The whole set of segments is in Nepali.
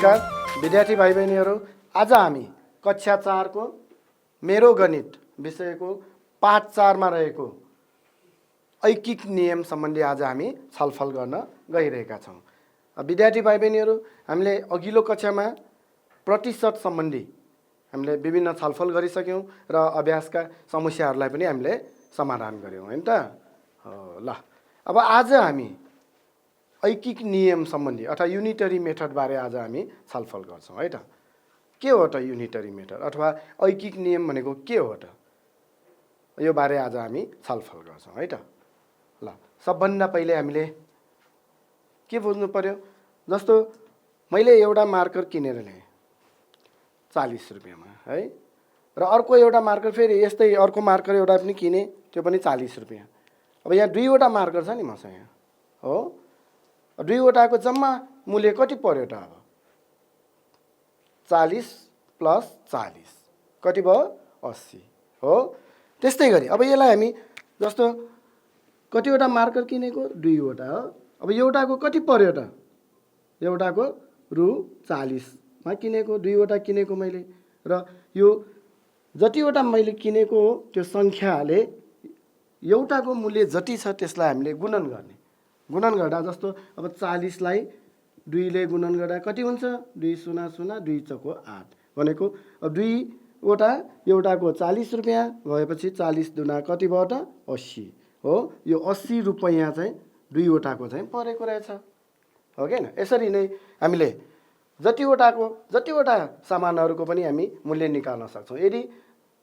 नमस्कार विद्यार्थी भाइ बहिनीहरू, आज हामी कक्षा 4 को मेरो गणित विषयको पाठ 4 मा रहेको ऐकिक नियम सम्बन्धी आज हामी छलफल गर्न गइरहेका छौँ। विद्यार्थी भाइ बहिनीहरू, हामीले अघिल्लो कक्षामा प्रतिशत सम्बन्धी हामीले विभिन्न छलफल गरिसक्यौँ र अभ्यासका समस्याहरूलाई पनि हामीले समाधान गर्यौँ हैन त। ल अब आज हामी ऐकिक नियम सम्बन्धी अथवा युनिटरी मेथड बारे आज हामी छलफल गर्छौँ है त। के हो त युनिटरी मेथड अथवा ऐकिक नियम भनेको के हो त, यो बारे आज हामी छलफल गर्छौँ है त। ल सबभन्दा पहिले हामीले के बुझ्नु पर्यो, जस्तो मैले एउटा मार्कर किनेर ल्याएँ 40 रुपैयाँमा है, र अर्को एउटा मार्कर फेरि यस्तै अर्को मार्कर एउटा पनि किने, त्यो पनि 40 रुपैयाँ। अब यहाँ दुईवटा मार्कर छ नि मसँग हो, दुईवटाको जम्मा मूल्य कति पर्यो त? अब 40 प्लस 40 कति भयो? 80 हो। त्यस्तै गरी अब यसलाई हामी जस्तो कतिवटा मार्कर किनेको? दुईवटा हो। अब एउटाको कति पर्यो त? एउटाको रु 40 मा किनेको, दुईवटा किनेको मैले, र यो जतिवटा मैले किनेको हो त्यो सङ्ख्याले एउटाको मूल्य जति छ त्यसलाई हामीले गुणन गर्ने। गुणन गर्दा जस्तो अब 40 लाई 2 ले गुणन गर्दा कति हुन्छ? 2 शून्य शून्य 2 चौको 8 भनेको अब दुईवटा एउटाको 40 रुपैयाँ भएपछि 40 दुना कति भयो त? 80 हो। यो 80 रुपैयाँ चाहिँ दुईवटाको चाहिँ परेको रहेछ हो कि हैन। यसरी नै हामीले जतिवटा सामानहरूको पनि हामी मूल्य निकाल्न सक्छौँ। यदि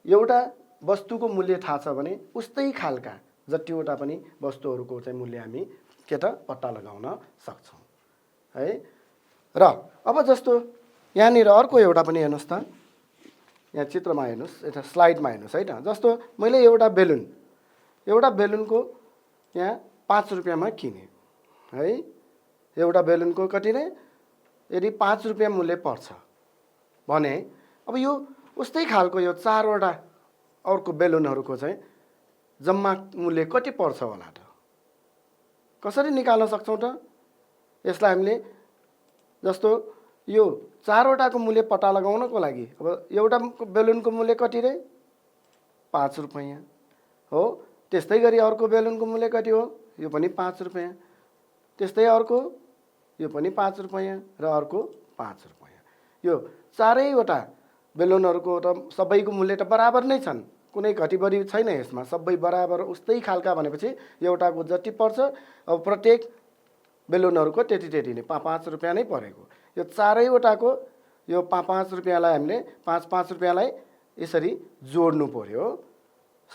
एउटा वस्तुको मूल्य थाहा छ भने उस्तै खालका जतिवटा पनि वस्तुहरूको चाहिँ मूल्य हामी के त पत्ता लगाउन सक्छौँ है। र अब जस्तो यहाँनिर अर्को एउटा पनि हेर्नुहोस् त, यहाँ चित्रमा हेर्नुहोस्, यता स्लाइडमा हेर्नुहोस् है त। जस्तो मैले एउटा बेलुनको यहाँ 5 रुपैयाँमा किने है, एउटा बेलुनको कति रे? यदि 5 रुपैयाँ मूल्य पर्छ भने अब यो उस्तै खालको यो 4वटा अर्को बेलुनहरूको चाहिँ जम्मा मूल्य कति पर्छ होला त? कसरी निकाल्न सक्छौँ त? यसलाई हामीले जस्तो यो 4वटाको मूल्य पत्ता लगाउनको लागि अब एउटा बेलुनको मूल्य कति रे? 5 रुपैयाँ हो। त्यस्तै गरी अर्को बेलुनको मूल्य कति हो? यो पनि 5 रुपैयाँ। त्यस्तै अर्को यो पनि 5 रुपैयाँ र अर्को 5 रुपैयाँ। यो चारैवटा बेलुनहरूको त सबैको मूल्य त बराबर नै छन्, कुनै घटी बढी छैन यसमा, सबै बराबर उस्तै खालका भनेपछि एउटाको जति पर्छ अब प्रत्येक बेलुनहरूको त्यति नै 5 रुपैयाँ नै परेको। यो चारैवटाको यो 5 रुपैयाँलाई हामीले 5 रुपैयाँलाई यसरी जोड्नु पर्यो।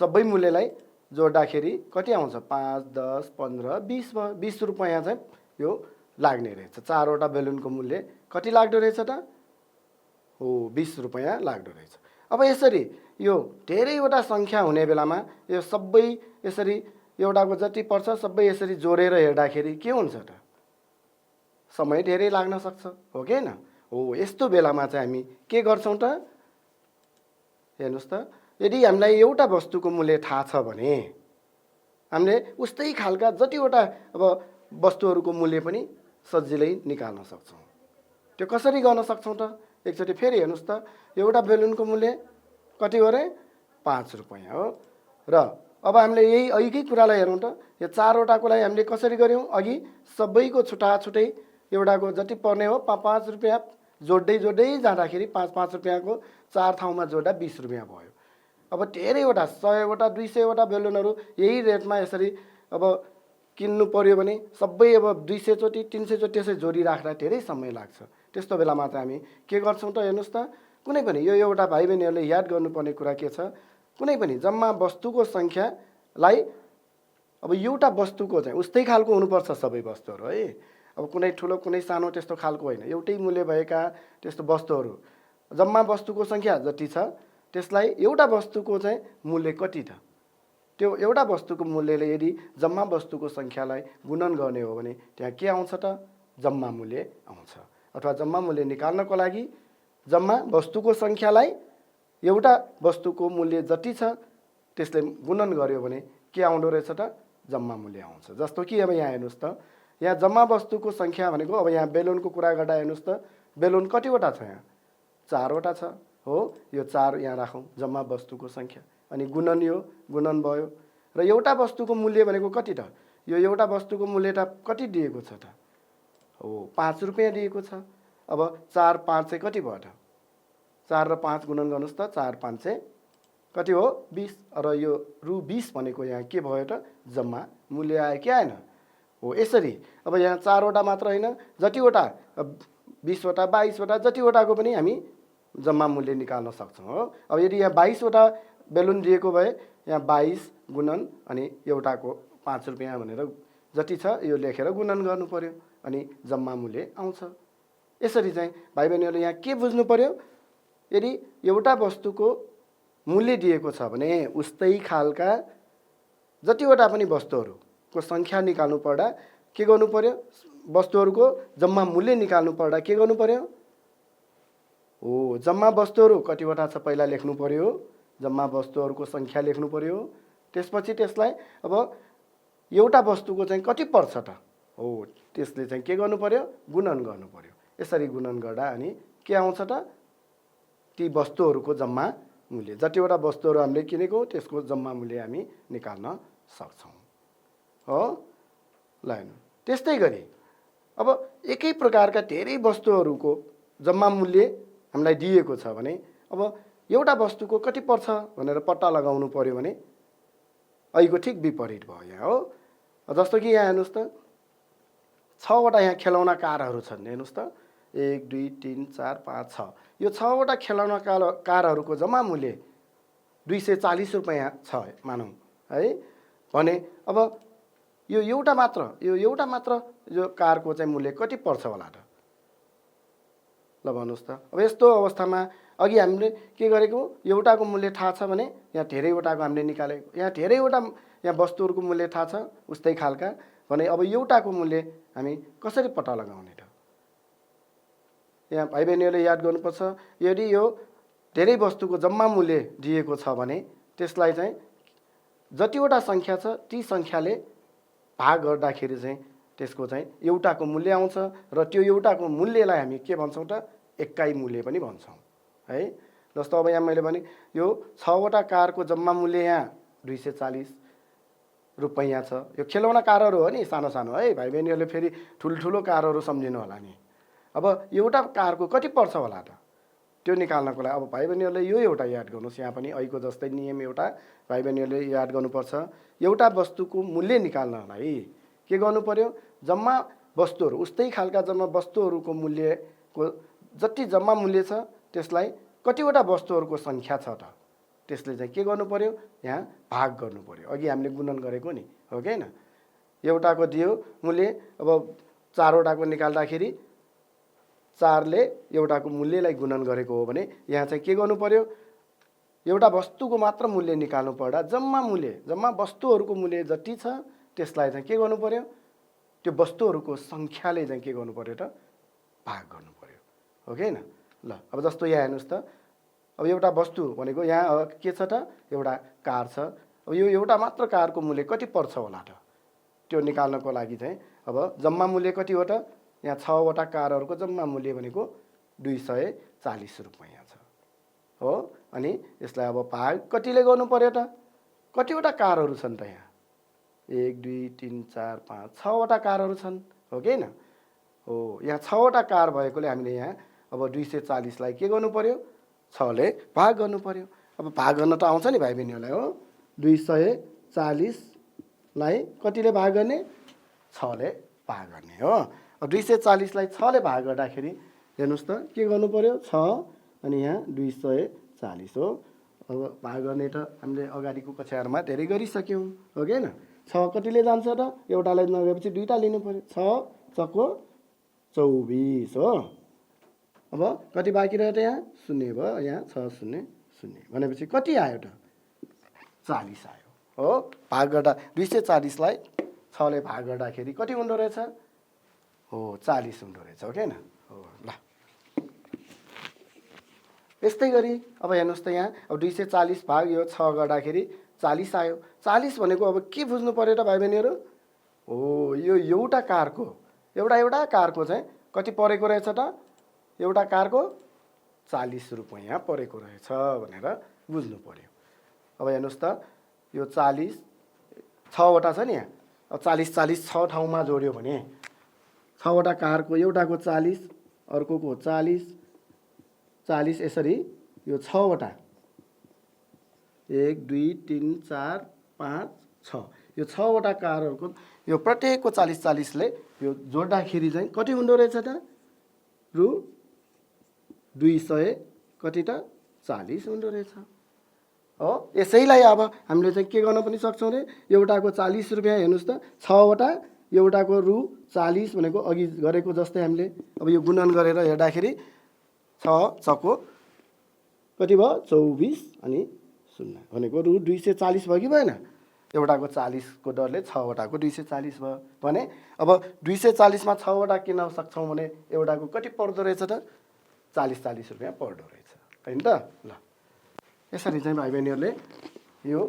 सबै मूल्यलाई जोड्दाखेरि कति आउँछ? 5 10 15 20 भयो। 20 रुपैयाँ चाहिँ यो लाग्ने रहेछ। 4वटा बेलुनको मूल्य कति लाग्दो रहेछ त? हो 20 रुपैयाँ लाग्दो रहेछ। अब यसरी यो धेरैवटा सङ्ख्या हुने बेलामा यो सबै यसरी एउटाको जति पर्छ सबै यसरी जोडेर हेर्दाखेरि के हुन्छ त? समय धेरै लाग्न सक्छ हो कि हैन। हो यस्तो बेलामा चाहिँ हामी के गर्छौँ त? हेर्नुहोस् त, यदि हामीलाई एउटा वस्तुको मूल्य थाहा छ भने हामीले उस्तै खालका जतिवटा अब वस्तुहरूको मूल्य पनि सजिलै निकाल्न सक्छौँ। त्यो कसरी गर्न सक्छौँ त? एकचोटि फेरि हेर्नुहोस् त, एउटा बेलुनको मूल्य कति हो रे? 5 रुपैयाँ हो। र अब हामीले यही अघिकै कुरालाई हेरौँ त, यो 4वटाको लागि हामीले कसरी गर्यौँ? अघि सबैको छुट्टै एउटाको जति पर्ने हो 5 रुपैयाँ जोड्दै जाँदाखेरि 5 रुपैयाँको 4 ठाउँमा जोड्दा 20 रुपैयाँ भयो। अब धेरैवटा 100वटा 200वटा बेलुनहरू यही रेटमा यसरी अब किन्नु पर्यो भने सबै अब 200 चोटि 300 चोटि त्यसै जोडिराख्दा धेरै समय लाग्छ। त्यस्तो बेलामा चाहिँ हामी के गर्छौँ त? हेर्नुहोस् त, कुनै पनि यो एउटा भाइ बहिनीहरूले याद गर्नुपर्ने कुरा के छ, कुनै पनि जम्मा वस्तुको सङ्ख्यालाई अब एउटा वस्तुको चाहिँ उस्तै खालको हुनुपर्छ सबै वस्तुहरू है। अब कुनै ठुलो कुनै सानो त्यस्तो खालको होइन, एउटै मूल्य भएका त्यस्तो वस्तुहरू जम्मा वस्तुको सङ्ख्या जति छ त्यसलाई एउटा वस्तुको चाहिँ मूल्य कति त? त्यो एउटा वस्तुको मूल्यले यदि जम्मा वस्तुको सङ्ख्यालाई गुणन गर्ने हो भने त्यहाँ के आउँछ त? जम्मा मूल्य आउँछ। अथवा जम्मा मूल्य निकाल्नको लागि जम्मा वस्तुको सङ्ख्यालाई एउटा वस्तुको मूल्य जति छ त्यसले गुणन गर्यो भने के आउँदो रहेछ त? जम्मा मूल्य आउँछ। जस्तो कि अब यहाँ हेर्नुहोस् त, यहाँ जम्मा वस्तुको सङ्ख्या भनेको अब यहाँ बेलुनको कुरा गर्दा हेर्नुहोस् त, बेलुन कतिवटा छ यहाँ? 4वटा छ हो। यो 4 यहाँ राखौँ, जम्मा वस्तुको सङ्ख्या। अनि गुणन, यो गुणन भयो। र एउटा वस्तुको मूल्य भनेको कति त? यो एउटा वस्तुको मूल्य त कति दिएको छ त? हो, 5 रुपियाँ दिएको छ। अब 4 5 चाहिँ कति भयो त? 4 र 5 गुणन गर्नुहोस् त, 4 5 चाहिँ कति हो? 20। र यो रु 20 भनेको यहाँ के भयो त? जम्मा मूल्य आयो कि आएन? हो, यसरी। अब यहाँ 4वटा मात्र होइन, जतिवटा 20वटा 22वटा जतिवटाको पनि हामी जम्मा मूल्य निकाल्न सक्छौँ हो। अब यदि यहाँ 22वटा बेलुन दिएको भए यहाँ 22 गुणन अनि एउटाको 5 रुपियाँ भनेर जति छ यो लेखेर गुणन गर्नु पर्यो, अनि जम्मा मूल्य आउँछ। यसरी चाहिँ भाइ बहिनीहरूले यहाँ के बुझ्नु पर्यो? यदि एउटा वस्तुको मूल्य दिएको छ भने उस्तै खालका जतिवटा पनि वस्तुहरूको सङ्ख्या निकाल्नु पर्दा के गर्नु पर्यो? वस्तुहरूको जम्मा मूल्य निकाल्नु पर्दा के गर्नु पर्यो? हो, जम्मा वस्तुहरू कतिवटा छ पहिला लेख्नु पर्यो, जम्मा वस्तुहरूको सङ्ख्या लेख्नु पर्यो। त्यसपछि त्यसलाई अब एउटा वस्तुको चाहिँ कति पर्छ त? हो, त्यसले चाहिँ के गर्नु पर्यो? गुणन गर्नु पर्यो। यसरी गुणन गर्दा अनि के आउँछ त? ती वस्तुहरूको जम्मा मूल्य, जतिवटा वस्तुहरू हामीले किनेको त्यसको जम्मा मूल्य हामी निकाल्न सक्छौँ हो। ल हेर्नु, त्यस्तै गरी अब एकै प्रकारका धेरै वस्तुहरूको जम्मा मूल्य हामीलाई दिएको छ भने अब एउटा वस्तुको कति पर्छ भनेर पत्ता लगाउनु पर्यो भने अहिलेको ठिक विपरीत भयो यहाँ हो। जस्तो कि यहाँ हेर्नुहोस् त, 6वटा यहाँ खेलौना कारहरू छन्। हेर्नुहोस् त, 1 2 3 4 5 6। यो 6वटा खेलौना कारहरूको जम्मा मूल्य 240 रुपियाँ छ मानौँ है भने अब यो एउटा मात्र यो कारको चाहिँ मूल्य कति पर्छ होला त? ल भन्नुहोस् त। अब यस्तो अवस्थामा अघि हामीले के गरेको? एउटाको मूल्य थाहा छ भने यहाँ धेरैवटाको हामीले निकालेको, यहाँ धेरैवटा यहाँ वस्तुहरूको मूल्य थाहा छ उस्तै खालका भने अब एउटाको मूल्य हामी कसरी पत्ता लगाउने त? यहाँ भाइ बहिनीहरूले याद गर्नुपर्छ, यदि यो धेरै वस्तुको जम्मा मूल्य दिएको छ भने त्यसलाई चाहिँ जतिवटा सङ्ख्या छ ती सङ्ख्याले भाग गर्दाखेरि चाहिँ त्यसको चाहिँ एउटाको मूल्य आउँछ। र त्यो एउटाको मूल्यलाई हामी के भन्छौँ त? एकाइ मूल्य पनि भन्छौँ है। जस्तो अब यहाँ मैले भने यो 6वटा कारको जम्मा मूल्य यहाँ 240 रुपियाँ छ। यो खेलौना कारहरू हो नि, सानो सानो है। भाइ बहिनीहरूले फेरि ठुल्ठुलो कारहरू सम्झिनु होला नि। अब एउटा कारको कति पर्छ होला त? त्यो निकाल्नको लागि अब भाइ बहिनीहरूले यो एउटा याद गर्नुहोस्, यहाँ पनि अहिलेको जस्तै नियम एउटा भाइ बहिनीहरूले याद गर्नुपर्छ। एउटा वस्तुको मूल्य निकाल्नलाई के गर्नु पर्यो? जम्मा वस्तुहरू उस्तै खालका जम्मा वस्तुहरूको मूल्यको जति जम्मा मूल्य छ त्यसलाई कतिवटा वस्तुहरूको सङ्ख्या छ त त्यसले चाहिँ के गर्नु पर्यो? यहाँ भाग गर्नु पर्यो। अघि हामीले गुणन गरेको नि हो कि हैन? एउटाको दियो मूल्य, अब 4वटाको निकाल्दाखेरि 4ले एउटाको मूल्यलाई गुणन गरेको हो भने यहाँ चाहिँ के गर्नु पर्यो? एउटा वस्तुको मात्र मूल्य निकाल्नु पर्दा जम्मा वस्तुहरूको मूल्य जति छ त्यसलाई चाहिँ के गर्नु पर्यो? त्यो वस्तुहरूको सङ्ख्याले चाहिँ के गर्नु पर्यो त? भाग गर्नु पर्यो हो कि हैन? ल अब जस्तो यहाँ हेर्नुहोस् त, अब एउटा वस्तु भनेको यहाँ के छ त? एउटा कार छ। अब यो एउटा मात्र कारको मूल्य कति पर्छ होला त? त्यो निकाल्नको लागि चाहिँ अब जम्मा मूल्य कति हो त? यहाँ 6वटा कारहरूको जम्मा मूल्य भनेको 240 रुपियाँ छ हो। अनि यसलाई अब भाग कतिले गर्नु पर्यो त? कतिवटा कारहरू छन् त यहाँ? 1 2 3 4 5 6वटा कारहरू छन् हो कि हैन? हो, यहाँ 6वटा कार भएकोले हामीले यहाँ अब 240लाई के गर्नु पर्यो? 6ले भाग गर्नु पर्यो। अब भाग गर्न त आउँछ नि भाइ बहिनीहरूलाई हो। 240लाई कतिले भाग गर्ने? 6ले भाग गर्ने हो। अब 240लाई 6ले भाग गर्दाखेरि हेर्नुहोस् त के गर्नु पर्यो? 6 अनि यहाँ 240 हो। अब भाग गर्ने त हामीले अगाडिको कक्षाहरूमा धेरै गरिसक्यौँ हो कि हैन? 6 कतिले जान्छ त? एउटालाई नगएपछि दुईटा लिनु पर्यो। 6 चक्को 24 हो। अब कति बाँकी रह्यो त? यहाँ 0 भयो। यहाँ 6 0 0 भनेपछि कति आयो त? 40 आयो हो। भाग गर्दा 240लाई 6ले भाग गर्दाखेरि कति हुँदो रहेछ? हो, 40 हुँदो रहेछ हो कि हैन? हो। ल यस्तै गरी अब हेर्नुहोस् त, यहाँ अब 240 भाग यो 6 गर्दाखेरि 40 आयो। 40 भनेको अब के बुझ्नु पर्यो त भाइ बहिनीहरू? हो, यो एउटा कारको चाहिँ कति परेको रहेछ त? एउटा कारको 40 रुपैयाँ परेको रहेछ भनेर बुझ्नु पर्यो। अब हेर्नुहोस् त यो 40 6वटा छ नि यहाँ। अब 40 6 ठाउँमा जोड्यो भने 6वटा कारको एउटाको 40 अर्कोको 40 यसरी यो 6वटा 1 2 3 4 5 6 यो 6वटा कारहरूको यो प्रत्येकको 40 ले यो जोड्दाखेरि चाहिँ कति हुँदो रहेछ त रु 200 कति त 40 हुँदो रहेछ हो। यसैलाई अब हामीले चाहिँ के गर्न पनि सक्छौँ रे एउटाको 40 रुपैयाँ हेर्नुहोस् त 6वटा एउटाको रु 40 भनेको अघि गरेको जस्तै हामीले अब यो गुणन गरेर हेर्दाखेरि 6 छको कति भयो 24 अनि 0 भनेको रु 240 भयो कि भएन। एउटाको 40 को दरले 6वटाको 240 भयो भने अब 240 मा 6वटा किन्न सक्छौँ भने एउटाको कति पर्दो रहेछ त 40 रुपैयाँ पर्दो रहेछ हैन त। ल यसरी चाहिँ भाइ बहिनीहरूले यो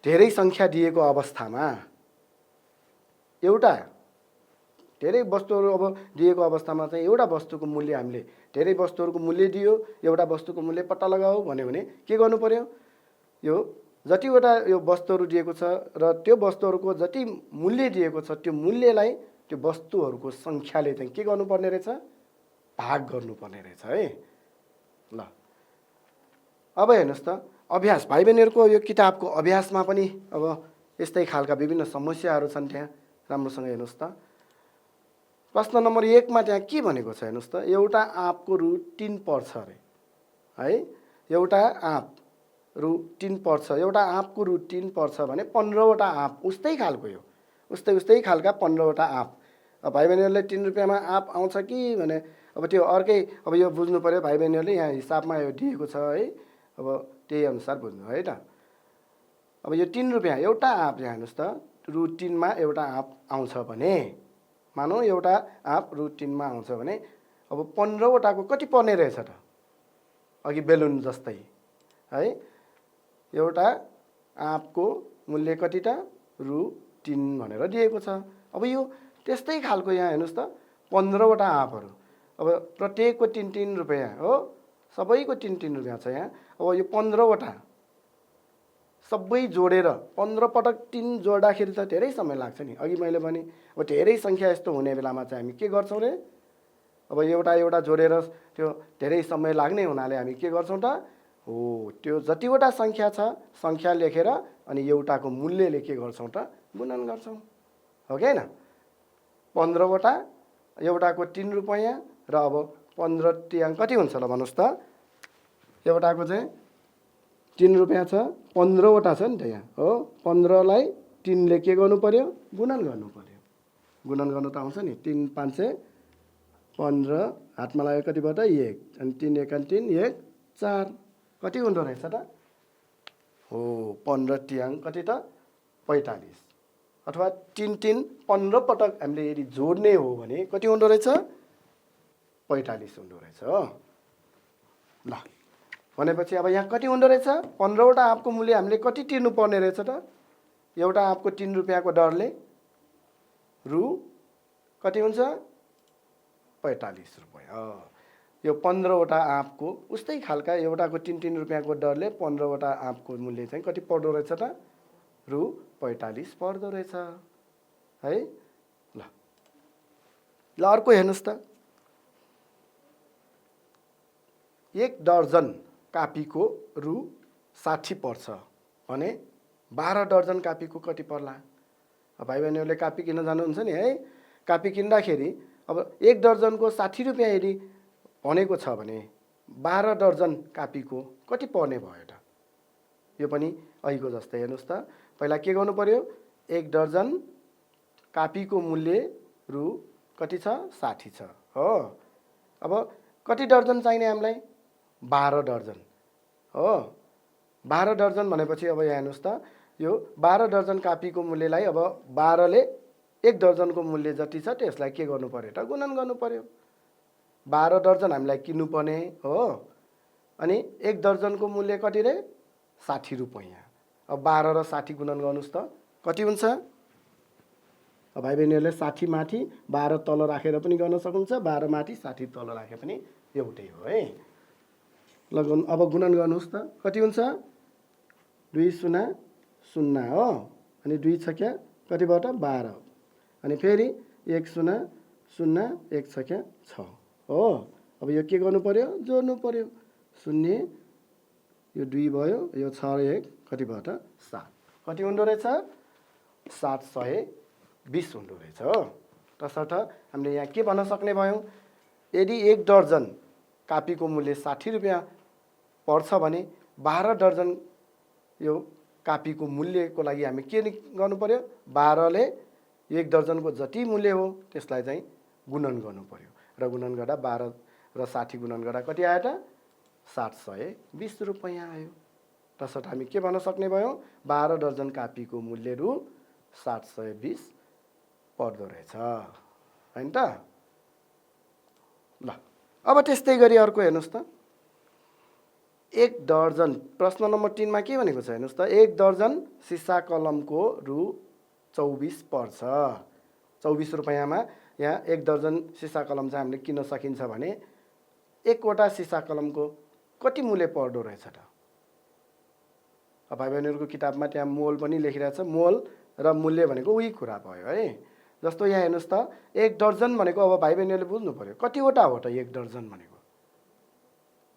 धेरै सङ्ख्या दिएको अवस्थामा एउटा धेरै वस्तुहरू अब दिएको अवस्थामा चाहिँ एउटा वस्तुको मूल्य हामीले धेरै वस्तुहरूको मूल्य दियो एउटा वस्तुको मूल्य पत्ता लगाऊ भन्यो भने के गर्नु पर्यो यो जतिवटा यो वस्तुहरू दिएको छ र त्यो वस्तुहरूको जति मूल्य दिएको छ त्यो मूल्यलाई त्यो वस्तुहरूको सङ्ख्याले चाहिँ के गर्नुपर्ने रहेछ भाग गर्नुपर्ने रहेछ है। ल अब हेर्नुहोस् त अभ्यास भाइ बहिनीहरूको यो किताबको अभ्यासमा पनि अब यस्तै खालका विभिन्न समस्याहरू छन्। त्यहाँ राम्रोसँग हेर्नुहोस् त प्रश्न नम्बर 1 मा त्यहाँ के भनेको छ हेर्नुहोस् त एउटा आँपको रु 3 पर्छ अरे है। एउटा आँप रु 3 पर्छ एउटा आँपको रु 3 पर्छ भने 15वटा आँप उस्तै खालको यो उस्तै खालका 15वटा आँप। अब भाइ बहिनीहरूले 3 रुपैयाँमा आँप आउँछ कि भने अब त्यो अर्कै अब यो बुझ्नु पर्यो भाइ बहिनीहरूले यहाँ हिसाबमा यो दिएको छ है। अब त्यही अनुसार बुझ्नु है त। अब यो 3 रुपैयाँ एउटा आँप हेर्नुहोस् त रु 3 मा एउटा आँप आउँछ भने मानौ एउटा आँप रु 3 मा आउँछ भने अब 15वटाको कति पर्ने रहेछ त अघि बेलुन जस्तै है। एउटा आँपको मूल्य कति त रु 3 भनेर दिएको छ। अब यो त्यस्तै खालको यहाँ हेर्नुहोस् त 15वटा आँपहरू अब प्रत्येकको 3 रुपैयाँ हो सबैको 3 रुपैयाँ छ यहाँ। अब यो 15वटा सबै जोडेर 15 पटक 3 जोड्दाखेरि त धेरै समय लाग्छ नि। अघि मैले भने अब धेरै सङ्ख्या यस्तो हुने बेलामा चाहिँ हामी के गर्छौँ रे अब एउटा जोडेर त्यो धेरै समय लाग्ने हुनाले हामी के गर्छौँ त हो त्यो जतिवटा सङ्ख्या छ सङ्ख्या लेखेर अनि एउटाको मूल्यले के गर्छौँ त गुणन गर्छौँ हो कि हैन। 15वटा एउटाको 3 रुपैयाँ र अब 15 तिहाङ कति हुन्छ ल भन्नुहोस् त एउटाको चाहिँ 3 रुपैयाँ छ 15वटा छ नि त यहाँ हो। 15 लाई 3 ले के गर्नु पर्यो गुणन गर्नु पर्यो। गुणन गर्नु त आउँछ नि 3 5 15 हातमा लाग्यो कति भयो त 1 अनि 3 1 3 1 4 कति हुँदो रहेछ त हो 15 तिहाङ कति त 45 अथवा 3 3 15 पटक हामीले यदि जोड्ने हो भने कति हुँदो रहेछ 45 हुँदो रहेछ हो। ल भनेपछि अब यहाँ कति हुँदो रहेछ 15वटा आँपको मूल्य हामीले कति तिर्नु पर्ने रहेछ त एउटा आँपको 3 रुपैयाँको दरले रु कति हुन्छ 45 रुपैयाँ। यो 15वटा आँपको उस्तै खालका एउटाको 3 रुपैयाँको दरले 15वटा आँपको मूल्य चाहिँ कति पर्दो रहेछ त रु 45 पर्दो रहेछ है। ल अर्को हेर्नुहोस् त 1 दर्जन कापीको रु 60 पर्छ भने 12 दर्जन कापीको कति पर्ला। अब भाइ बहिनीहरूले कापी किन्न जानुहुन्छ नि है। कापी किन्दाखेरि अब 1 दर्जनको 60 रुपैयाँ यदि भनेको छ भने 12 दर्जन कापीको कति पर्ने भयो त यो पनि अहिलेको जस्तै हेर्नुहोस् त पहिला के गर्नु पर्यो 1 दर्जन कापीको मूल्य रु कति छ 60 छ हो। अब कति दर्जन चाहिने हामीलाई 12 दर्जन हो। 12 दर्जन भनेपछि अब यहाँ हेर्नुहोस् त यो 12 दर्जन कापीको मूल्यलाई अब 12 ले 1 दर्जनको मूल्य जति छ त्यसलाई के गर्नु पर्यो त गुणन गर्नु पर्यो। 12 दर्जन हामीलाई किन्नु पर्ने हो अनि 1 दर्जनको मूल्य कति रे 60 रुपैयाँ। अब 12 र 60 गुणन गर्नुहोस् त कति हुन्छ अब भाइ बहिनीहरूले 60 माथि 12 तल राखेर पनि गर्न सक्नुहुन्छ, 12 माथि 60 तल राखे पनि एउटै हो है। ल अब गुणन गर्नुहोस् त, कति हुन्छ 2 शून्य 0 हो, अनि 2 छ क्या कतिबाट 12, अनि फेरि 1 शून्य 0 1 छ क्या 6 हो। अब यो के गर्नु पर्यो, जोड्नु पर्यो, 0 यो 2 भयो, यो 6 1 कतिबाट 7, कति हुँदो रहेछ 720 हुँदो रहेछ हो। तसर्थ हामीले यहाँ के भन्न सक्ने भयौँ, यदि 1 दर्जन कापीको मूल्य 60 रुपियाँ पर्छ भने 12 दर्जन यो कापीको मूल्यको लागि हामी के गर्नु पर्यो, 12 ले 1 दर्जनको जति मूल्य हो त्यसलाई चाहिँ गुणन गर्नु पर्यो, र गुणन गर्दा 12 र 60 गुणन गर्दा कति आयो त 720 रुपियाँ आयो। तसर्थ हामी के भन्न सक्ने भयौँ, 12 दर्जन कापीको मूल्य रु 720 पर्दो रहेछ हैन त। ल अब त्यस्तै गरी अर्को हेर्नुहोस् त, 1 दर्जन प्रश्न नम्बर 3 मा के भनेको छ हेर्नुहोस् त, 1 दर्जन सिसा कलमको रु 24 पर्छ। 24 रुपियाँमा यहाँ 1 दर्जन सिसा कलम चाहिँ हामीले किन्न सकिन्छ भने 1 वटा सिसा कलमको कति मूल्य पर्दो रहेछ त। अब भाइ बहिनीहरूको किताबमा त्यहाँ मोल पनि लेखिरहेछ, मोल र मूल्य भनेको उही कुरा भयो है। जस्तो यहाँ हेर्नुहोस् त, 1 दर्जन भनेको अब भाइ बहिनीहरूले बुझ्नु पर्यो कतिवटा हो त 1 दर्जन भनेको,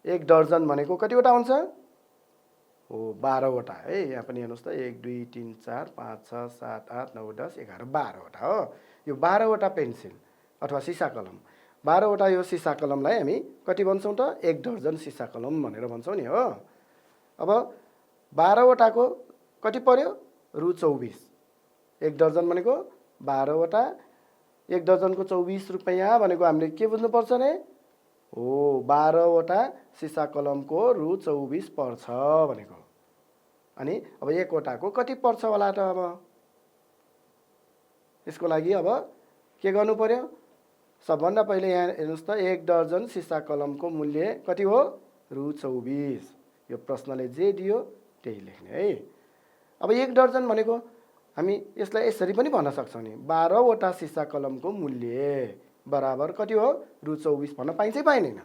1 दर्जन भनेको कतिवटा हुन्छ हो 12 वटा है। यहाँ पनि हेर्नुहोस् त 1 2 3 4 5 6 7 8 9 10 11 12 वटा हो। यो 12 वटा पेन्सिल अथवा सिसा कलम, 12 वटा यो सिसा कलमलाई हामी कति भन्छौँ त 1 दर्जन सिसा कलम भनेर भन्छौँ नि हो। अब 12 वटाको कति पर्यो रु 24, 1 दर्जन भनेको 12 वटा, 1 दर्जनको 24 रुपियाँ भनेको हामीले के बुझ्नुपर्छ रे हो 12 वटा सिसा कलमको रु 24 पर्छ भनेको। अनि अब 1 वटाको कति पर्छ होला त, अब यसको लागि अब के गर्नु पर्यो, सबभन्दा पहिले यहाँ हेर्नुहोस् त 1 दर्जन सिसा कलमको मूल्य कति हो रु 24, यो प्रश्नले जे दियो त्यही लेख्ने है। अब 1 दर्जन भनेको हामी यसलाई यसरी पनि भन्न सक्छौँ नि, 12 वटा सिसा कलमको मूल्य बराबर कति हो रु 24 भन्न पाइन्छ कि पाइँदैन,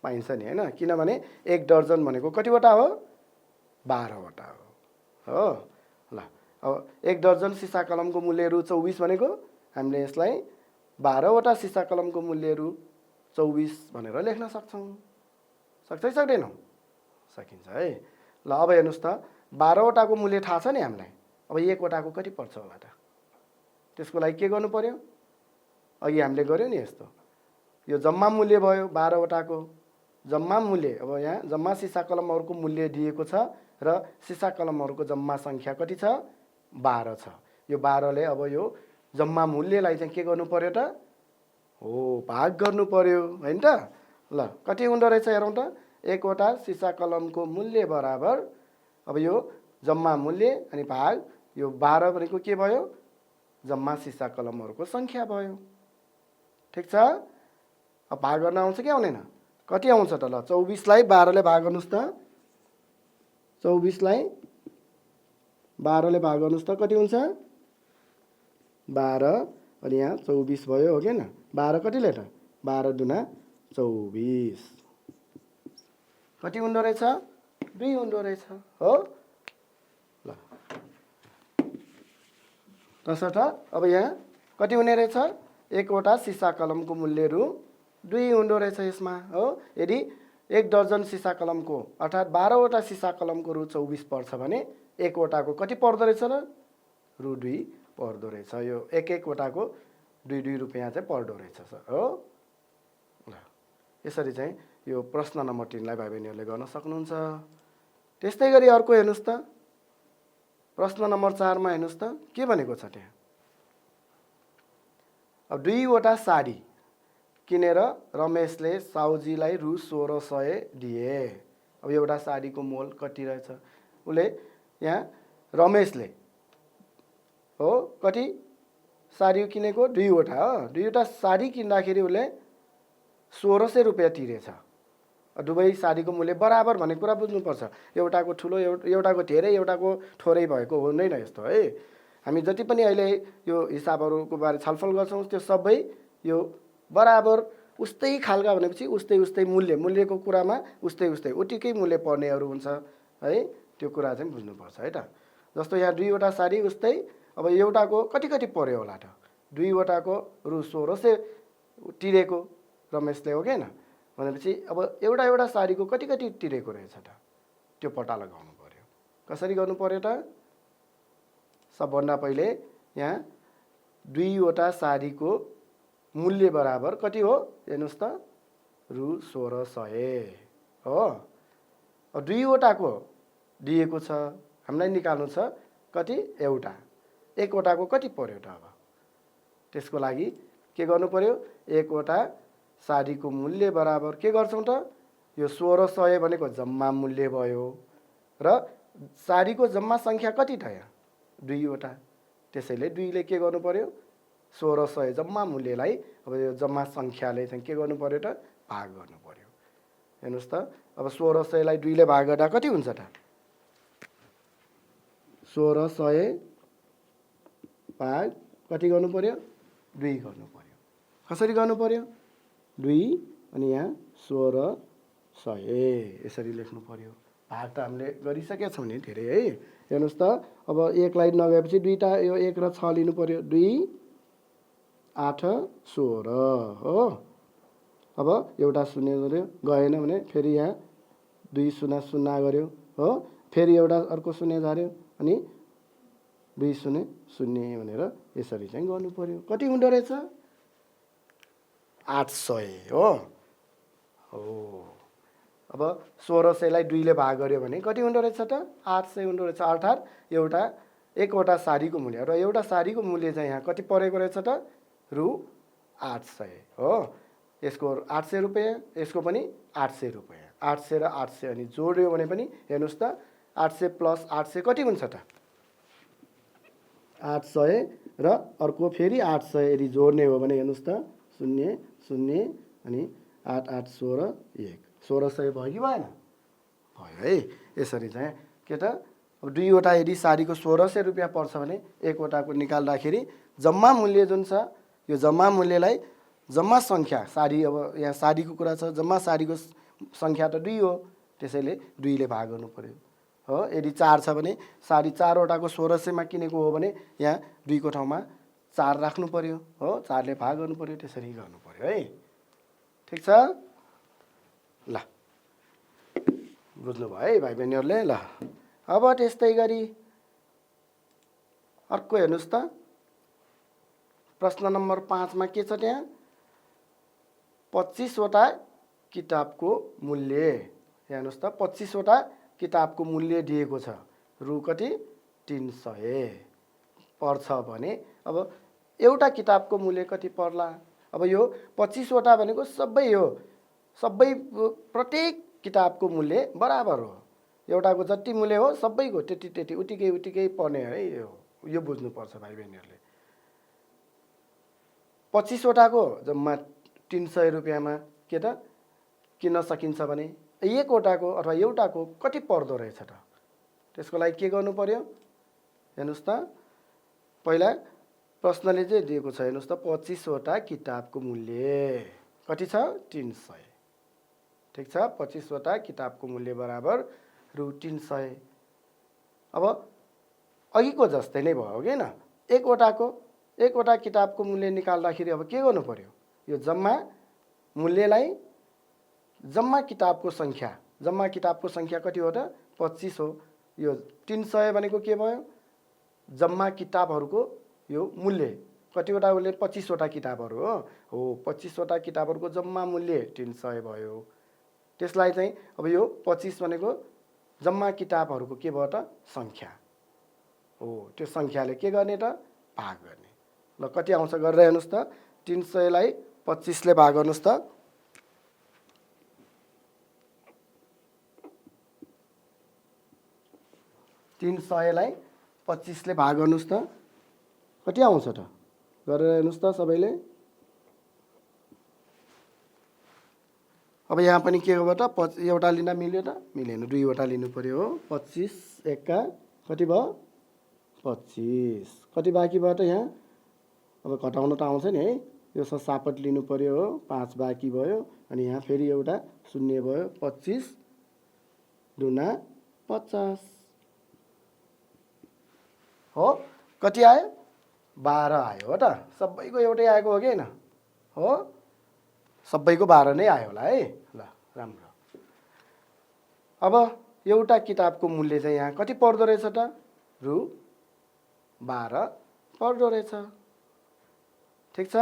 पाइन्छ नि हैन, किनभने 1 दर्जन भनेको कतिवटा हो 12 वटा हो। ल अब 1 दर्जन सिसा कलमको मूल्य रु 24 भनेको हामीले यसलाई 12 वटा सिसा कलमको मूल्य रु 24 भनेर लेख्न सक्छौँ, सक्छ सक्दैनौँ, सकिन्छ है। ल अब हेर्नुहोस् त 12 वटाको मूल्य थाहा छ नि हामीलाई, अब 1 वटाको कति पर्छ होला त, त्यसको लागि के गर्नु पर्यो, अघि हामीले गर्यौँ नि यस्तो, यो जम्मा मूल्य भयो 12 वटाको जम्मा मूल्य। अब यहाँ जम्मा सिसा कलमहरूको मूल्य दिएको छ र सिसा कलमहरूको जम्मा सङ्ख्या कति छ 12 छ। यो 12 ले अब यो जम्मा मूल्यलाई चाहिँ के गर्नु पर्यो त हो भाग गर्नु पर्यो हैन त। ल कति हुँदो रहेछ हेरौँ त, 1 वटा सिसा कलमको मूल्य बराबर अब यो जम्मा मूल्य अनि भाग यो 12 भनेको के भयो जम्मा सिसा कलमहरूको सङ्ख्या भयो, ठिक छ। अब भाग गर्न आउँछ कि आउँदैन, कति आउँछ त, ल 24 लाई 12 ले भाग गर्नुहोस् त, 24 लाई 12 ले भाग गर्नुहोस् त कति हुन्छ 12, अनि यहाँ 24 भयो हो किन, 12 कतिले त 12 दुना 24 कति हुँदो रहेछ 2 हुँदो रहेछ हो। ल तसर्थ अब यहाँ कति हुने रहेछ, 1 वटा सिसा कलमको मूल्य रु 2 हुँदो रहेछ यसमा हो। यदि 1 दर्जन सिसा कलमको अर्थात् 12 वटा सिसा कलमको रु 24 पर्छ भने 1 वटाको कति पर्दो रहेछ र रु 2 पर्दो रहेछ। यो 1 वटाको 2 रुपियाँ चाहिँ पर्दो रहेछ हो। ल यसरी चाहिँ यो प्रश्न नम्बर 3 लाई भाइ बहिनीहरूले गर्न सक्नुहुन्छ। त्यस्तै गरी अर्को हेर्नुहोस् त, प्रश्न नम्बर 4 मा हेर्नुहोस् त के भनेको छ त्यहाँ, अब 2 वटा साडी किनेर रमेशले साउजीलाई रु 1600 दिए। अब एउटा साडीको मोल कति रहेछ, उसले यहाँ रमेशले हो कति साडी किनेको 2 वटा हो, 2 वटा साडी किन्दाखेरि उसले 1600 रुपियाँ तिरेछ। दुवै साडीको मूल्य बराबर भन्ने कुरा बुझ्नुपर्छ, एउटाको ठुलो एउटाको धेरै एउटाको थोरै भएको हुँदैन यस्तो है। हामी जति पनि अहिले यो हिसाबहरूको बारे छलफल गर्छौँ त्यो सबै यो बराबर उस्तै खालका भनेपछि उस्तै उस्तै मूल्यको कुरामा उस्तै उटिकै मूल्य पर्नेहरू हुन्छ है। त्यो कुरा चाहिँ बुझ्नुपर्छ है त। जस्तो यहाँ 2वटा साडी उस्तै, अब एउटाको कति पर्यो होला त? 2वटाको रु 1600 तिरेको रमेशले हो कि भनेपछि अब एउटा साडीको कति तिरेको रहेछ त? त्यो पत्ता लगाउनु पर्यो। कसरी गर्नु पर्यो त? सबभन्दा पहिले यहाँ 2वटा साडीको मूल्य बराबर कति हो हेर्नुहोस् त? रु 1600 हो। अब 2वटाको दिएको छ, हामीलाई निकाल्नु छ कति? एकवटाको कति पर्यो त? अब त्यसको लागि के गर्नु पर्यो? एकवटा साडीको मूल्य बराबर के गर्छौँ त? यो 1600 भनेको जम्मा मूल्य भयो र साडीको जम्मा सङ्ख्या कति त? यहाँ 2वटा। त्यसैले 2ले के गर्नु पर्यो? 1600 जम्मा मूल्यलाई अब यो जम्मा सङ्ख्याले चाहिँ के गर्नु पर्यो त? भाग गर्नु पर्यो। हेर्नुहोस् त, अब 1600लाई 2ले भाग गर्दा कति हुन्छ त? 1600 भाग कति गर्नु पर्यो? 2 गर्नु पर्यो। कसरी गर्नु पर्यो? 2 अनि यहाँ 1600 यसरी लेख्नु पर्यो। भाग त हामीले गरिसकेका छौँ नि धेरै है। हेर्नुहोस् त, अब 1 लाई नगएपछि 2टा यो 1 र 6 लिनु पर्यो। 2 8 16 हो। अब एउटा शून्य गऱ्यो, गएन भने फेरि यहाँ 2 0 0 गऱ्यो हो। फेरि एउटा अर्को शून्य झाऱ्यो अनि 2 0 0 भनेर यसरी चाहिँ गर्नु पर्यो। कति हुँदो रहेछ? 800 हो। अब 1600लाई 2ले भाग गर्यो भने कति हुँदो रहेछ त? 800 हुँदो रहेछ। अर्थात् एकवटा साडीको मूल्य र एउटा साडीको मूल्य चाहिँ यहाँ कति परेको रहेछ त? रु 800 हो। यसको 800 रुपियाँ, यसको पनि 800 रुपियाँ। 800 र 800 अनि जोड्यो भने पनि हेर्नुहोस् त, 800 प्लस 800 कति हुन्छ त? 800 र अर्को फेरि 800 यदि जोड्ने हो भने हेर्नुहोस् त, 0 0 अनि 8 8 16 1 1600 भयो कि भएन? भयो है। यसरी चाहिँ के त? अब 2वटा यदि साडीको 1600 रुपियाँ पर्छ भने एकवटाको निकाल्दाखेरि जम्मा मूल्य जुन छ, यो जम्मा मूल्यलाई जम्मा सङ्ख्या, साडी अब यहाँ साडीको कुरा छ, जम्मा साडीको सङ्ख्या त 2 हो। त्यसैले 2ले भाग गर्नु पर्यो हो। यदि 4 छ भने साडी 4वटाको 1600मा किनेको हो भने यहाँ 2को ठाउँमा 4 राख्नु पर्यो हो। 4ले भाग गर्नु पर्यो। त्यसरी गर्नु पर्यो है। ठिक छ? ल, बुझ्नुभयो है भाइ बहिनीहरूले? ल, अब त्यस्तै गरी अर्को हेर्नुहोस् त, प्रश्न नम्बर 5 मा के छ त्यहाँ? 25वटा किताबको मूल्य। हेर्नुहोस् त, 25वटा किताबको मूल्य दिएको छ। रु कति? 300 पर्छ भने अब एउटा किताबको मूल्य कति पर्ला? अब यो 25वटा भनेको सबै प्रत्येक किताबको मूल्य बराबर हो। एउटाको जति मूल्य हो सबैको त्यति उटिकै पर्ने है। यो बुझ्नुपर्छ भाइ बहिनीहरूले। 25वटाको जम्मा 300 रुपियाँमा के त किन्न सकिन्छ भने एकवटाको अथवा एउटाको कति पर्दो रहेछ त? त्यसको लागि के गर्नु पर्यो? हेर्नुहोस् त, पहिला प्रश्नले चाहिँ दिएको छ। हेर्नुहोस् त, 25वटा किताबको मूल्य कति छ? 300। ठिक छ? 25वटा किताबको मूल्य बराबर रु 300। अब अघिको जस्तै नै भयो कि न? एकवटा किताबको मूल्य निकाल्दाखेरि अब के गर्नु पर्यो? यो जम्मा मूल्यलाई जम्मा किताबको सङ्ख्या कति हो त? 25 हो। यो 300 भनेको के भयो? जम्मा किताबहरूको यो मूल्य कतिवटा मूल्य? 25वटा किताबहरू हो। 25वटा किताबहरूको जम्मा मूल्य 300 भयो। त्यसलाई चाहिँ अब यो 25 भनेको जम्मा किताबहरूको के भयो त? सङ्ख्या हो। त्यो सङ्ख्याले के गर्ने त? भाग गर्ने। ल, कति आउँछ गरेर हेर्नुहोस् त। 300लाई 25ले भाग गर्नुहोस् त। लाई 25ले भाग गर्नुहोस् त। कति आउँछ त? गरेर हेर्नुहोस् त सबैले। अब यहाँ पनि के हो त? एउटा लिँदा मिल्यो त? मिलेन। 2वटा लिनु पर्यो हो। 25 1 कति भयो? 25। कति बाँकी भयो त यहाँ? अब घटाउन त आउँछ नि है, यो सापट लिनु पर्यो हो, 5 बाँकी भयो। अनि यहाँ फेरि एउटा शून्य भयो, 25 दुना 50 हो। कति आयो? 12 आयो हो त। सबैको एउटै आएको हो कि होइन? हो, सबैको 12 नै आयो होला है। ल राम्रो। अब एउटा किताबको मूल्य चाहिँ यहाँ कति पर्दो रहेछ त? रु 12 पर्दो रहेछ। ठिक छ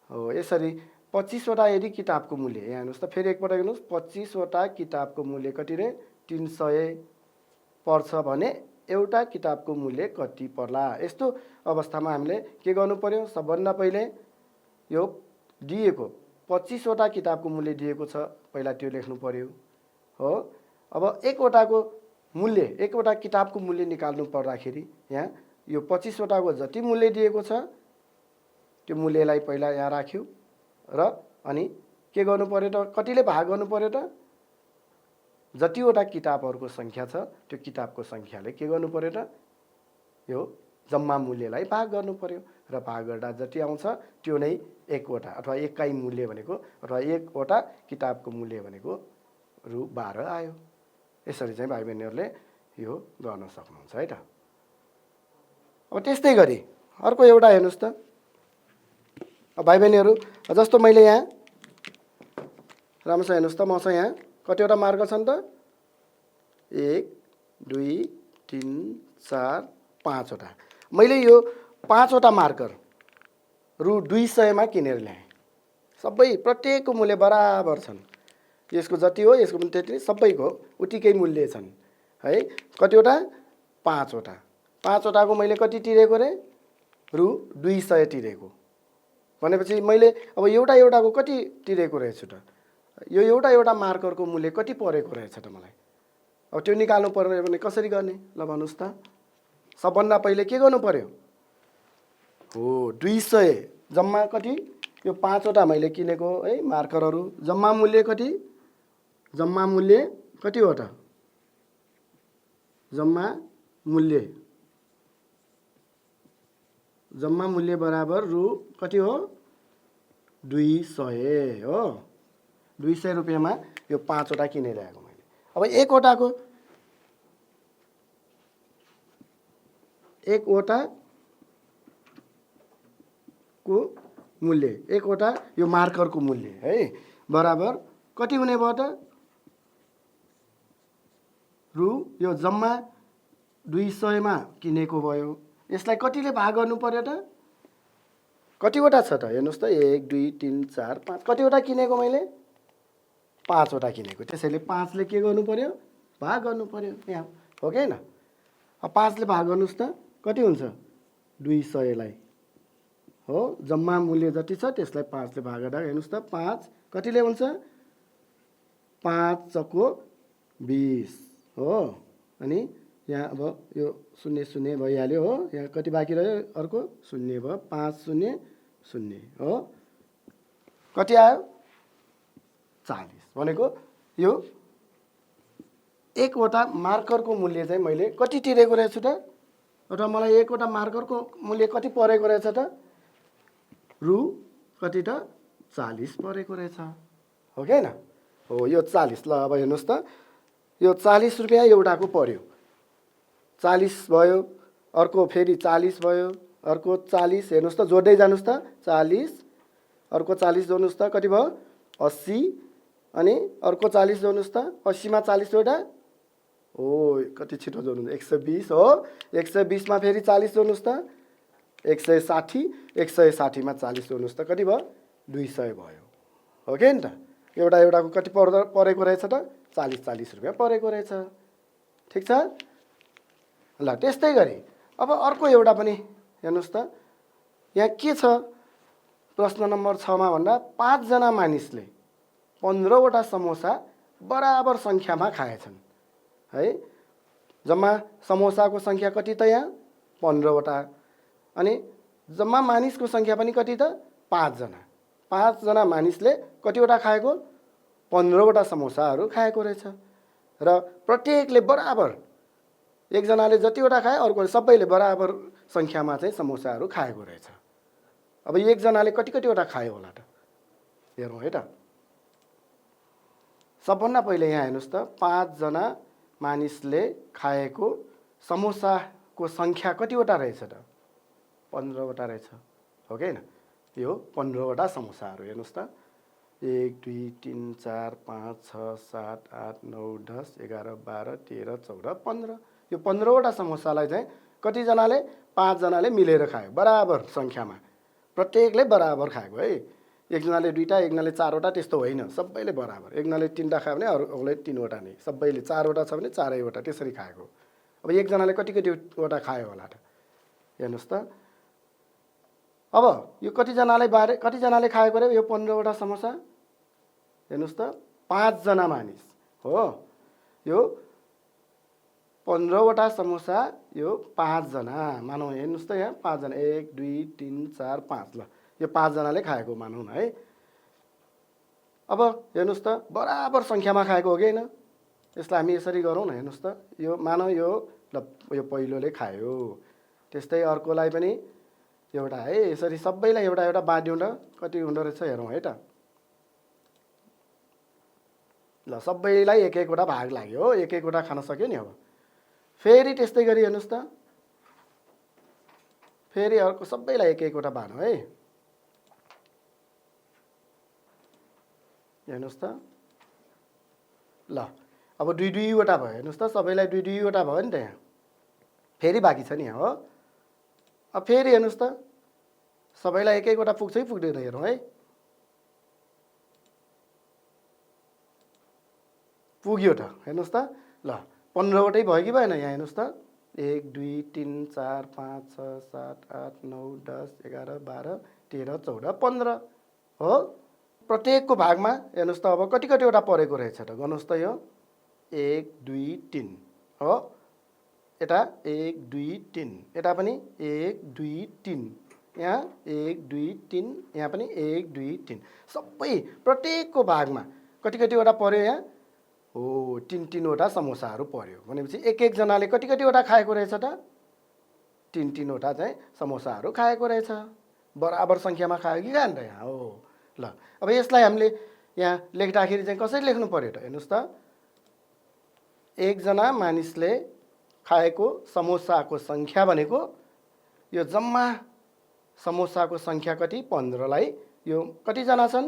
हो। यसरी 25 वटा यदि किताबको मूल्य, यहाँ हेर्नुहोस् त, फेरि एकपल्ट हेर्नुहोस्, 25 वटा किताबको मूल्य कति रे? 300 पर्छ भने एउटा किताबको मूल्य कति पर्ला? यस्तो अवस्थामा हामीले के गर्नु पर्यो? सबभन्दा पहिले यो दिएको 25 वटा किताबको मूल्य दिएको छ, पहिला त्यो लेख्नु पर्यो हो। अब एकवटाको मूल्य, एकवटा किताबको मूल्य निकाल्नु पर्दाखेरि यहाँ यो 25 वटाको जति मूल्य दिएको छ त्यो मूल्यलाई पहिला यहाँ राख्यो र अनि के गर्नु पर्यो त? कतिले भाग गर्नु पर्यो त? जतिवटा किताबहरूको सङ्ख्या छ त्यो किताबको सङ्ख्याले के गर्नु पर्यो त? यो जम्मा मूल्यलाई भाग गर्नु पर्यो र भाग गर्दा जति आउँछ त्यो नै एकवटा अथवा एकाइ मूल्य भनेको अथवा एकवटा किताबको मूल्य भनेको रु 12 आयो। यसरी चाहिँ भाइ बहिनीहरूले यो गर्न सक्नुहुन्छ है त। अब त्यस्तै गरी अर्को एउटा हेर्नुहोस् त भाइ बहिनीहरू, जस्तो मैले यहाँ राम्रोसँग हेर्नुहोस् त, मसँग यहाँ कतिवटा मार्कर छन् त? 1 2 3 4 5 वटा। मैले यो 5 वटा मार्कर रु 200 मा किनेर ल्याएँ। सबै प्रत्येकको मूल्य बराबर छन्। यसको जति हो यसको पनि त्यति, सबैको उतिकै मूल्य छन् है। कतिवटा? 5 वटा। 5 वटाको मैले कति तिरेको रे? रु 200 तिरेको। भनेपछि मैले अब एउटा एउटाको कति तिरेको रहेछु त? यो एउटा एउटा मार्करको मूल्य कति परेको रहेछ त मलाई? अब त्यो निकाल्नु पर्यो भने कसरी गर्ने? ल भन्नुहोस् त। सबभन्दा पहिले के गर्नु पर्यो? हो, 200 जम्मा कति? यो 5 वटा मैले किनेको है मार्करहरू, जम्मा मूल्य कति? जम्मा मूल्य कति हो त? जम्मा मूल्य बराबर रु कति हो? 200 हो। 200 रुपियाँमा यो 5 वटा किनेर ल्याएको मैले। अब एकवटाको मूल्य, एकवटा यो मार्करको मूल्य है बराबर कति हुने भयो त? रु यो जम्मा 200 मा किनेको भयो। यसलाई कतिले भाग गर्नु पर्यो त? कतिवटा छ त? हेर्नुहोस् त, 1 2 3 4 5 कतिवटा किनेको मैले? 5 वटा किनेको। त्यसैले 5 ले के गर्नु पर्यो? भाग गर्नु पर्यो यहाँ, हो कि हैन? अब 5 ले भाग गर्नुहोस् त, कति हुन्छ? 200 लाई हो, जम्मा मूल्य जति छ त्यसलाई 5 ले भाग गर्दा हेर्नुहोस् त, 5 कतिले हुन्छ? 5 चक्को 20 हो। अनि यहाँ अब यो 0 0 भइहाल्यो हो। यहाँ कति बाँकी रह्यो? अर्को 0 भयो। 5 0 0 हो। कति आयो? 40। भनेको यो एकवटा मार्करको मूल्य चाहिँ मैले कति तिरेको रहेछु त? अथवा मलाई एकवटा मार्करको मूल्य कति परेको रहेछ त? रु कति त? 40 परेको रहेछ, हो कि हैन? हो, यो 40। ल अब हेर्नुहोस् त, यो 40 रुपियाँ एउटाको पर्यो। 40 भयो, अर्को फेरि 40 भयो, अर्को 40। हेर्नुहोस् त, जोड्दै जानुहोस् त। 40, अर्को 40 जोड्नुहोस् त, कति भयो? 80। अनि अर्को 40 जोड्नुहोस् त। 80 मा 40 जोड्दा हो, कति छिटो जोड्नु, 120 हो। 120 मा फेरि 40 जोड्नुहोस् त, 160। 160 मा 40 जोड्नुहोस् त, कति भयो? 200 भयो, हो कि नि त? एउटा एउटाको कति परेको रहेछ त? 40 रुपियाँ परेको रहेछ। ठिक छ। ल त्यस्तै गरी अब अर्को एउटा पनि हेर्नुहोस् त, यहाँ के छ? प्रश्न नम्बर 6 मा भन्दा 5 जना मानिसले 15 वटा समोसा बराबर सङ्ख्यामा खाएछन् है। जम्मा समोसाको सङ्ख्या कति त? यहाँ 15 वटा। अनि जम्मा मानिसको सङ्ख्या पनि कति त? 5 जना। 5 जना मानिसले कतिवटा खाएको? 15 वटा समोसाहरू खाएको रहेछ। र प्रत्येकले बराबर एकजनाले जतिवटा खाए अर्कोले सबैले बराबर सङ्ख्यामा चाहिँ समोसाहरू खाएको रहेछ। अब एकजनाले कतिवटा खायो होला त हेरौँ है त। सबभन्दा पहिले यहाँ हेर्नुहोस् त 5 जना मानिसले खाएको समोसाको सङ्ख्या कतिवटा रहेछ त 15वटा रहेछ हो कि हैन। यो 15वटा समोसाहरू हेर्नुहोस् त 1 2 3 4 5 6 7 8 9 10 11 12 13 14 15। यो 15वटा समोसालाई चाहिँ कतिजनाले 5 जनाले मिलेर खायो बराबर सङ्ख्यामा, प्रत्येकले बराबर खाएको है। एकजनाले 2टा एकजनाले 4वटा त्यस्तो होइन, सबैले बराबर। एकजनाले 3टा खायो भने अरूले 3वटा नै, सबैले 4वटा छ भने 4वटा त्यसरी खाएको। अब एकजनाले कतिवटा खायो होला त हेर्नुहोस् त। अब यो कतिजनाले खाएको रे यो 15वटा समोसा हेर्नुहोस् त 5 जना मानिस हो। यो 15वटा समोसा यो 5 जना मानौँ हेर्नुहोस् त यहाँ 5 जना 1 2 3 4 5 ल यो 5 जनाले खाएको मानौँ न है। अब हेर्नुहोस् त बराबर सङ्ख्यामा खाएको हो कि हैन। यसलाई हामी यसरी गरौँ न हेर्नुहोस् त। यो मानौँ यो यो पहिलोले खायो, त्यस्तै अर्कोलाई पनि एउटा है। यसरी सबैलाई एउटा एउटा बाँड्यौँ त कति हुँदो रहेछ हेरौँ है त। ल सबैलाई एक एकवटा भाग लाग्यो हो, एक एकवटा खान सक्यो नि। अब फेरि त्यस्तै गरी हेर्नुहोस् त, फेरि अर्को सबैलाई एक एकवटा बाँडौँ है। हेर्नुहोस् त ल अब 2-2वटा भयो हेर्नुहोस् त, सबैलाई 2-2वटा भयो नि त यहाँ। फेरि बाँकी छ नि यहाँ हो। अब फेरि हेर्नुहोस् त सबैलाई एक एकवटा पुग्छ कि पुग्दैन हेरौँ है। पुग्यो त हेर्नुहोस् त ल 15वटै भयो कि भएन यहाँ हेर्नुहोस् त 1 2 3 4 5 6 7 8 9 10 11 12 13 14 15 हो। प्रत्येकको भागमा हेर्नुहोस् त अब कतिवटा परेको रहेछ त गर्नुहोस् त। यो 1 2 3 हो, यता 1 2 3, यता पनि 1 2 3, यहाँ 1 2 3, यहाँ पनि 1 2 3, सबै प्रत्येकको भागमा कतिवटा पर्यो यहाँ हो 3-3वटा समोसाहरू पर्यो भनेपछि एक एकजनाले कतिवटा खाएको रहेछ त 3-3वटा चाहिँ समोसाहरू खाएको रहेछ। बराबर सङ्ख्यामा खायो कि खाएन त यहाँ हो। ल अब यसलाई हामीले यहाँ लेख्दाखेरि चाहिँ कसरी लेख्नु पर्यो त हेर्नुहोस् त। एकजना मानिसले खाएको समोसाको सङ्ख्या भनेको यो जम्मा समोसाको सङ्ख्या कति 15लाई यो कतिजना छन्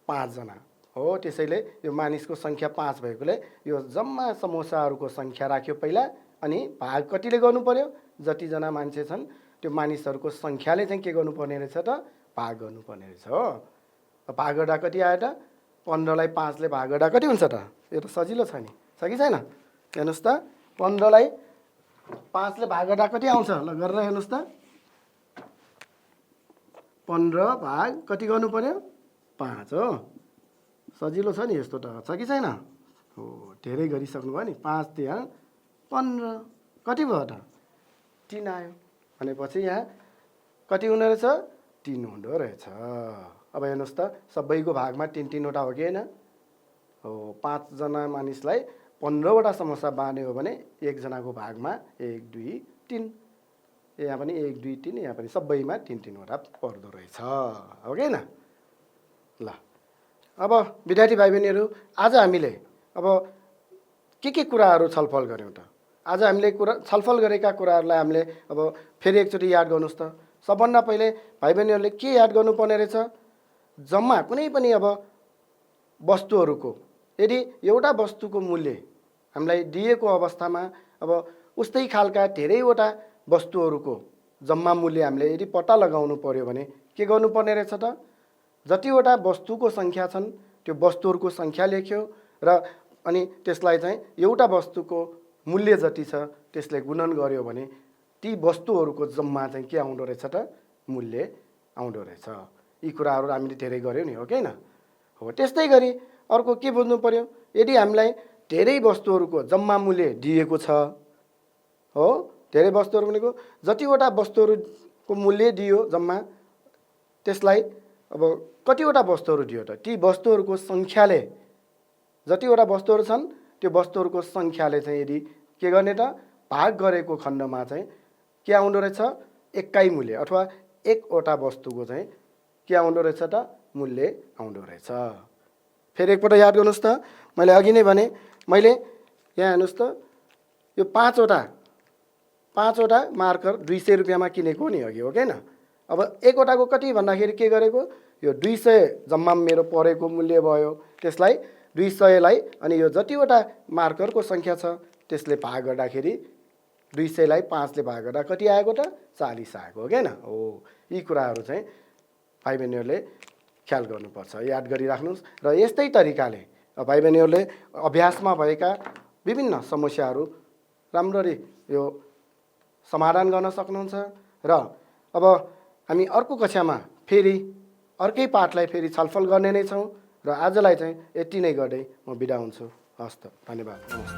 5 जना हो। त्यसैले यो मानिसको सङ्ख्या 5 भएकोले यो जम्मा समोसाहरूको सङ्ख्या राख्यो पहिला, अनि भाग कतिले गर्नु पर्यो जतिजना मान्छे छन् त्यो मानिसहरूको सङ्ख्याले चाहिँ के गर्नुपर्ने रहेछ त भाग गर्नुपर्ने रहेछ हो। भाग गर्दा कति आयो त 15लाई 5ले भाग गर्दा कति हुन्छ त यो त सजिलो छ नि, छ कि छैन। हेर्नुहोस् त 15लाई 5ले भाग गर्दा कति आउँछ ल गरेर हेर्नुहोस् त। 15 भाग कति गर्नु पर्यो 5 हो। सजिलो छ नि यस्तो त, छ कि छैन हो। धेरै गरिसक्नु भयो नि। 5 3 15 कति भयो त 3 आयो भनेपछि यहाँ कति हुँदो रहेछ 3 हुँदो रहेछ। अब हेर्नुहोस् त सबैको भागमा 3-3वटा हो कि होइन हो। 5 जना मानिसलाई 15वटा समोसा बाँड्यो हो भने एकजनाको भागमा 1 2 3, यहाँ पनि 1 2 3, यहाँ पनि सबैमा 3-3वटा पर्दो रहेछ हो कि होइन। ल अब विद्यार्थी भाइ बहिनीहरू आज हामीले अब के कुराहरू छलफल गऱ्यौँ त। आज हामीले छलफल गरेका कुराहरूलाई हामीले अब फेरि एकचोटि याद गर्नुहोस् त। सबभन्दा पहिले भाइ बहिनीहरूले के याद गर्नुपर्ने रहेछ, जम्मा कुनै पनि अब वस्तुहरूको यदि एउटा वस्तुको मूल्य हामीलाई दिएको अवस्थामा अब उस्तै खालका धेरैवटा वस्तुहरूको जम्मा मूल्य हामीले यदि पत्ता लगाउनु पर्यो भने के गर्नुपर्ने रहेछ त। जतिवटा वस्तुको सङ्ख्या छन् त्यो वस्तुहरूको सङ्ख्या लेख्यो र अनि त्यसलाई चाहिँ एउटा वस्तुको मूल्य जति छ त्यसले गुणन गर्यो भने ती वस्तुहरूको जम्मा चाहिँ के आउँदो रहेछ त मूल्य आउँदो रहेछ। यी कुराहरू हामीले धेरै गऱ्यौँ नि हो कि हैन हो। त्यस्तै गरी अर्को के बुझ्नु पर्यो, यदि हामीलाई धेरै वस्तुहरूको जम्मा मूल्य दिएको छ हो, धेरै वस्तुहरू भनेको जतिवटा वस्तुहरूको मूल्य दियो जम्मा त्यसलाई अब कतिवटा वस्तुहरू दियो त ती वस्तुहरूको सङ्ख्याले जतिवटा वस्तुहरू छन् त्यो वस्तुहरूको सङ्ख्याले चाहिँ यदि के गर्ने त भाग गरेको खण्डमा चाहिँ के आउँदो रहेछ एकै मूल्य अथवा एकवटा वस्तुको चाहिँ के आउँदो रहेछ त मूल्य आउँदो रहेछ। फेरि एकपल्ट याद गर्नुहोस् त मैले अघि नै भने मैले यहाँ हेर्नुहोस् त यो पाँचवटा मार्कर 200 रुपियाँमा किनेको नि अघि हो किन। अब एकवटाको कति भन्दाखेरि के गरेको यो 200 जम्मा मेरो परेको मूल्य भयो त्यसलाई 200लाई अनि यो जतिवटा मार्करको सङ्ख्या छ त्यसले भाग गर्दाखेरि 200लाई 5ले भाग गर्दा कति आएको त 40 आएको हो किन हो। यी कुराहरू चाहिँ भाइ बहिनीहरूले ख्याल गर्नुपर्छ याद गरिराख्नुहोस् र यस्तै तरिकाले भाइ बहिनीहरूले अभ्यासमा भएका विभिन्न समस्याहरू राम्ररी यो समाधान गर्न सक्नुहुन्छ र अब हामी अर्को कक्षामा फेरि अर्कै पाठलाई फेरि छलफल गर्ने नै छौँ र आजलाई चाहिँ यति नै गर्दै म बिदा हुन्छु। हस्त धन्यवाद नमस्ते।